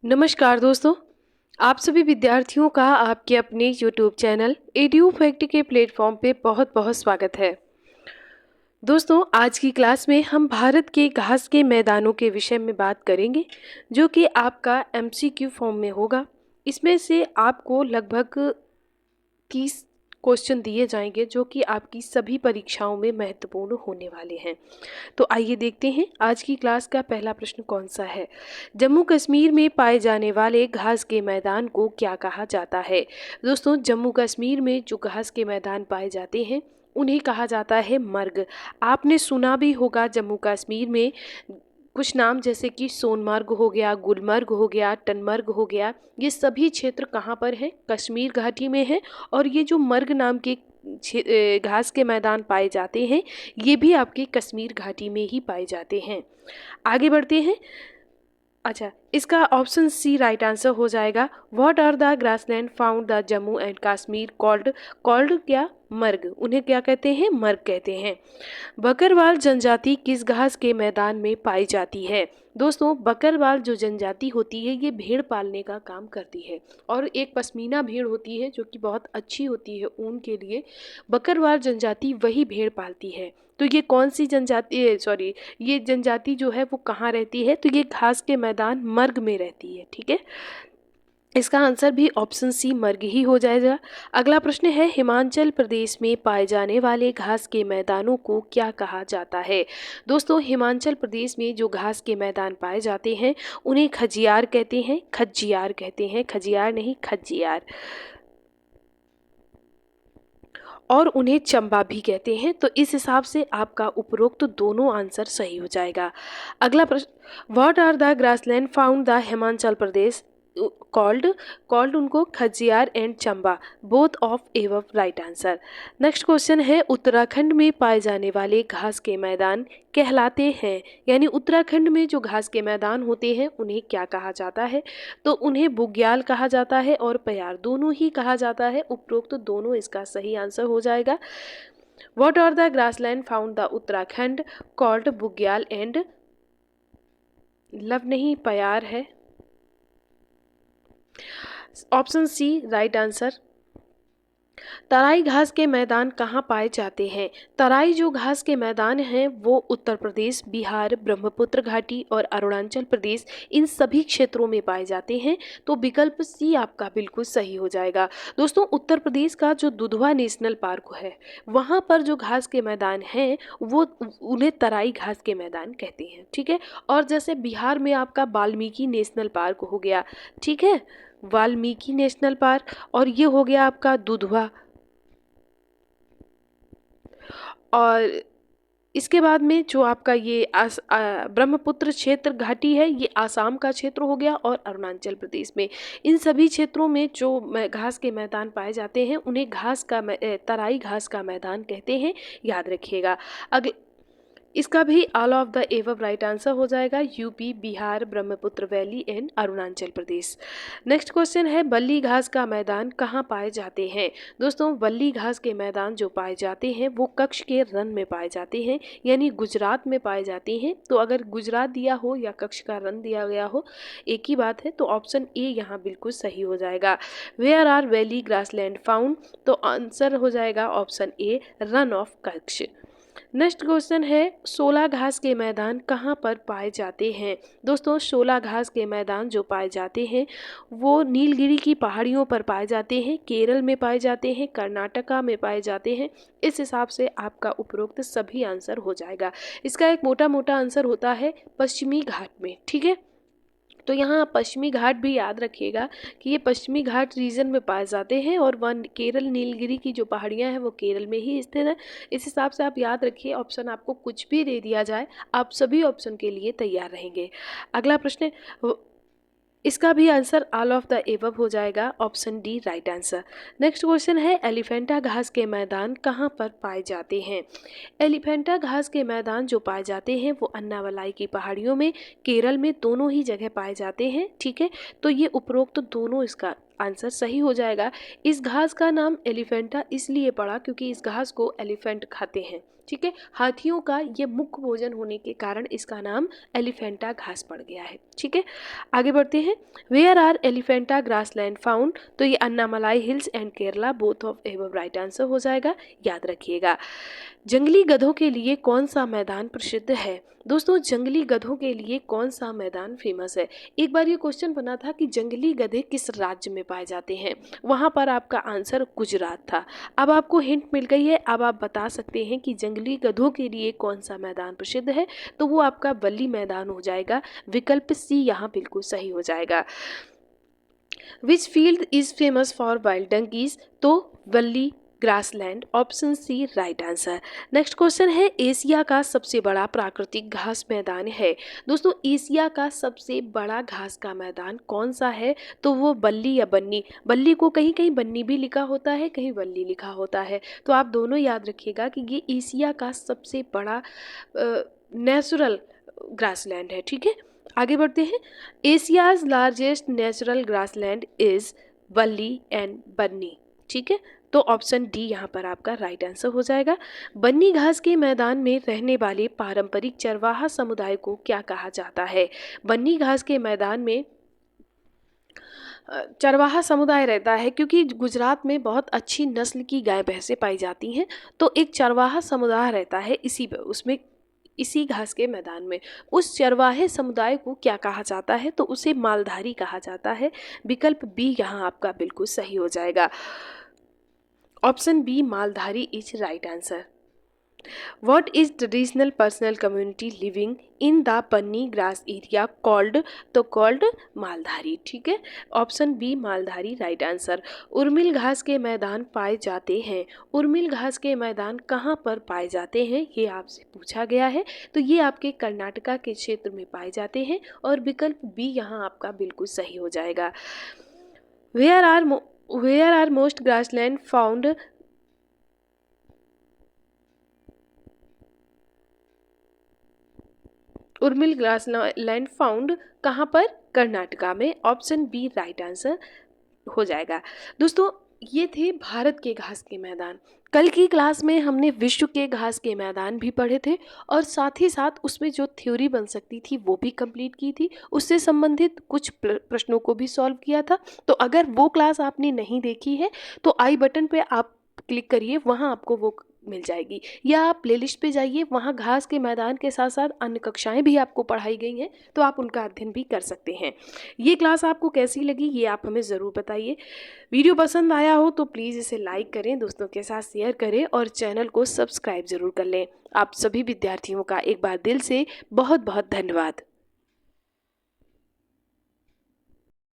नमस्कार दोस्तों। आप सभी विद्यार्थियों का आपके अपने YouTube चैनल एड्यू फैक्ट के प्लेटफॉर्म पे बहुत बहुत स्वागत है। दोस्तों, आज की क्लास में हम भारत के घास के मैदानों के विषय में बात करेंगे, जो कि आपका MCQ फॉर्म में होगा। इसमें से आपको लगभग 30 क्वेश्चन दिए जाएंगे, जो कि आपकी सभी परीक्षाओं में महत्वपूर्ण होने वाले हैं। तो आइए देखते हैं आज की क्लास का पहला प्रश्न कौन सा है। जम्मू कश्मीर में पाए जाने वाले घास के मैदान को क्या कहा जाता है। दोस्तों, जम्मू कश्मीर में जो घास के मैदान पाए जाते हैं उन्हें कहा जाता है मर्ग। आपने सुना भी होगा जम्मू कश्मीर में कुछ नाम, जैसे कि सोनमर्ग हो गया, गुलमर्ग हो गया, टनमर्ग हो गया। ये सभी क्षेत्र कहाँ पर हैं? कश्मीर घाटी में है। और ये जो मर्ग नाम के घास के मैदान पाए जाते हैं, ये भी आपके कश्मीर घाटी में ही पाए जाते हैं। आगे बढ़ते हैं। अच्छा, इसका ऑप्शन सी राइट आंसर हो जाएगा। What are the grassland found the Jammu and Kashmir called called क्या? मर्ग। उन्हें क्या कहते हैं? मर्ग कहते हैं। बकरवाल जनजाति किस घास के मैदान में पाई जाती है? दोस्तों, बकरवाल जो जनजाति होती है ये भेड़ पालने का काम करती है, और एक पश्मीना भेड़ होती है जो कि बहुत अच्छी होती है ऊन के लिए। बकरवाल जनजाति वही भेड़ पालती है। तो ये कौन सी जनजाति, सॉरी, ये जनजाति जो है वो कहाँ रहती है? तो ये घास के मैदान मर्ग में रहती है। ठीक है, इसका आंसर भी ऑप्शन सी मर्ग ही हो जाएगा। अगला प्रश्न है, हिमाचल प्रदेश में पाए जाने वाले घास के मैदानों को क्या कहा जाता है? दोस्तों, हिमाचल प्रदेश में जो घास के मैदान पाए जाते हैं उन्हें खजियार कहते हैं। खजियार कहते हैं, खजियार नहीं, खजियार। और उन्हें चंबा भी कहते हैं। तो इस हिसाब से आपका उपरोक्त दोनों आंसर सही हो जाएगा। अगला प्रश्न, what are the grassland found the Himachal Pradesh called called उनको Khajjiar and Chamba, both of एवं राइट आंसर। नेक्स्ट क्वेश्चन है, उत्तराखंड में पाए जाने वाले घास के मैदान कहलाते हैं, यानी उत्तराखंड में जो घास के मैदान होते हैं उन्हें क्या कहा जाता है? तो उन्हें बुग्याल कहा जाता है और प्यार, दोनों ही कहा जाता है। उपरोक्त तो दोनों इसका सही आंसर हो जाएगा। What are the grassland found the Uttarakhand called Bugyal and love नहीं, प्यार है। Option C right answer. Terai घास के मैदान कहाँ पाए जाते हैं? तराई जो घास के मैदान हैं वो उत्तर प्रदेश, बिहार, ब्रह्मपुत्र घाटी और अरुणाचल प्रदेश, इन सभी क्षेत्रों में पाए जाते हैं। तो विकल्प सी आपका बिल्कुल सही हो जाएगा। दोस्तों, उत्तर प्रदेश का जो दुधवा नेशनल पार्क है वहाँ पर जो घास के मैदान हैं वो उन्हें तराई घास के मैदान कहते हैं। ठीक है, और जैसे बिहार में आपका वाल्मीकि नेशनल पार्क हो गया, ठीक है, वाल्मीकि नेशनल पार्क, और ये हो गया आपका दुधवा। और इसके बाद में जो आपका ये ब्रह्मपुत्र क्षेत्र घाटी है, ये आसाम का क्षेत्र हो गया, और अरुणाचल प्रदेश में, इन सभी क्षेत्रों में जो घास के मैदान पाए जाते हैं उन्हें तराई घास का मैदान कहते हैं, याद रखिएगा। अगले इसका भी all of the above right answer हो जाएगा। UP, Bihar, Brahmaputra valley and Arunachal Pradesh. Next question है, बल्ली घास का मैदान कहाँ पाए जाते हैं? दोस्तों, बल्ली घास के मैदान जो पाए जाते हैं वो कच्छ के रण में पाए जाते हैं, यानी गुजरात में पाए जाते हैं। तो अगर गुजरात दिया हो या कच्छ का रण दिया गया हो, एक ही बात है। तो ऑप्शन ए यहाँ बिल्कुल सही हो जाएगा। Where are valley grassland found? तो आंसर हो जाएगा option A, run of Kutch. Next question है, 16 घास के मैदान कहाँ पर पाए जाते हैं? दोस्तों, 16 घास के मैदान जो पाए जाते हैं वो नीलगिरी की पहाड़ियों पर पाए जाते हैं, केरल में पाए जाते हैं, कर्नाटका में पाए जाते हैं। इस हिसाब से आपका उपरोक्त सभी आंसर हो जाएगा। इसका एक मोटा मोटा आंसर होता है पश्चिमी घाट में। ठीक है, तो यहाँ पश्चिमी घाट भी याद रखिएगा कि ये पश्चिमी घाट रीजन में पाए जाते हैं, और वन केरल नीलगिरी की जो पहाड़ियाँ हैं वो केरल में ही स्थित है। इस हिसाब से आप याद रखिए, ऑप्शन आपको कुछ भी दे दिया जाए आप सभी ऑप्शन के लिए तैयार रहेंगे। अगला प्रश्न, इसका भी answer all of the above हो जाएगा, option D right answer. Next question है, एलिफेंटा घास के मैदान कहाँ पर पाए जाते हैं? एलिफेंटा घास के मैदान जो पाए जाते हैं वो अन्नावलाई की पहाड़ियों में, केरल में, दोनों ही जगह पाए जाते हैं। ठीक है, तो ये उपरोक्त दोनों इसका आंसर सही हो जाएगा। इस घास का नाम एलिफेंटा इसलिए पड़ा क्योंकि इस घास को एलिफेंट खाते हैं। ठीक है, हाथियों का ये मुख्य भोजन होने के कारण इसका नाम एलिफेंटा घास पड़ गया है। ठीक है, आगे बढ़ते हैं। Where are Elephanta grassland found, तो ये Annamalai hills and Kerala, both of above right answer हो जाएगा, याद रखिएगा। जंगली गधों के लिए कौन सा मैदान प्रसिद्ध है? दोस्तों, जंगली गधों के लिए कौन सा मैदान फेमस है? एक बार ये क्वेश्चन बना था कि जंगली गधे किस राज्य में पाए जाते हैं, वहां पर आपका आंसर गुजरात था। अब आपको हिंट मिल गई है, अब आप बता सकते हैं कि जंगली गधों के लिए कौन सा मैदान प्रसिद्ध है, तो वो आपका वल्ली मैदान हो जाएगा। विकल्प सी यहाँ बिल्कुल सही हो जाएगा। Which field is famous for wild donkeys, तो वल्ली grassland, option C right answer. Next question है, एशिया का सबसे बड़ा प्राकृतिक घास मैदान है। दोस्तों, एशिया का सबसे बड़ा घास का मैदान कौन सा है, तो वो बल्ली या बन्नी, बल्ली को कहीं कहीं बन्नी भी लिखा होता है, कहीं वल्ली लिखा होता है, तो आप दोनों याद रखिएगा कि ये एशिया का सबसे बड़ा नेचुरल ग्रासलैंड है। ठीक है, आगे बढ़ते हैं। Asia's largest natural grassland is बल्ली एंड बन्नी। ठीक है, तो ऑप्शन डी यहाँ पर आपका राइट आंसर हो जाएगा। बन्नी घास के मैदान में रहने वाले पारंपरिक चरवाहा समुदाय को क्या कहा जाता है? बन्नी घास के मैदान में चरवाहा समुदाय रहता है, क्योंकि गुजरात में बहुत अच्छी नस्ल की गाय भैंसें पाई जाती हैं, तो एक चरवाहा समुदाय रहता है इसी घास के मैदान में। उस चरवाहे समुदाय को क्या कहा जाता है, तो उसे मालधारी कहा जाता है। विकल्प बी यहाँ आपका बिल्कुल सही हो जाएगा। Option B Maldhari is right answer. What is traditional personal community living in the Banni grass area called, तो कॉल्ड मालधारी। ठीक है, option B Maldhari right answer. उर्मिल घास के मैदान पाए जाते हैं, उर्मिल घास के मैदान कहाँ पर पाए जाते हैं, ये आपसे पूछा गया है, तो ये आपके कर्नाटका के क्षेत्र में पाए जाते हैं, और विकल्प बी यहाँ आपका बिल्कुल सही हो जाएगा। Where are most grassland found, Urmil grassland found कहाँ पर, कर्नाटका में, ऑप्शन बी राइट आंसर हो जाएगा। दोस्तों, ये थे भारत के घास के मैदान। कल की क्लास में हमने विश्व के घास के मैदान भी पढ़े थे, और साथ ही साथ उसमें जो थ्योरी बन सकती थी वो भी कंप्लीट की थी, उससे संबंधित कुछ प्रश्नों को भी सॉल्व किया था। तो अगर वो क्लास आपने नहीं देखी है तो आई बटन पे आप क्लिक करिए, वहाँ आपको वो मिल जाएगी, या आप प्लेलिस्ट पे जाइए, वहाँ घास के मैदान के साथ साथ अन्य कक्षाएं भी आपको पढ़ाई गई हैं, तो आप उनका अध्ययन भी कर सकते हैं। ये क्लास आपको कैसी लगी ये आप हमें ज़रूर बताइए। वीडियो पसंद आया हो तो प्लीज़ इसे लाइक करें, दोस्तों के साथ शेयर करें, और चैनल को सब्सक्राइब ज़रूर कर लें। आप सभी विद्यार्थियों का एक बार दिल से बहुत बहुत धन्यवाद।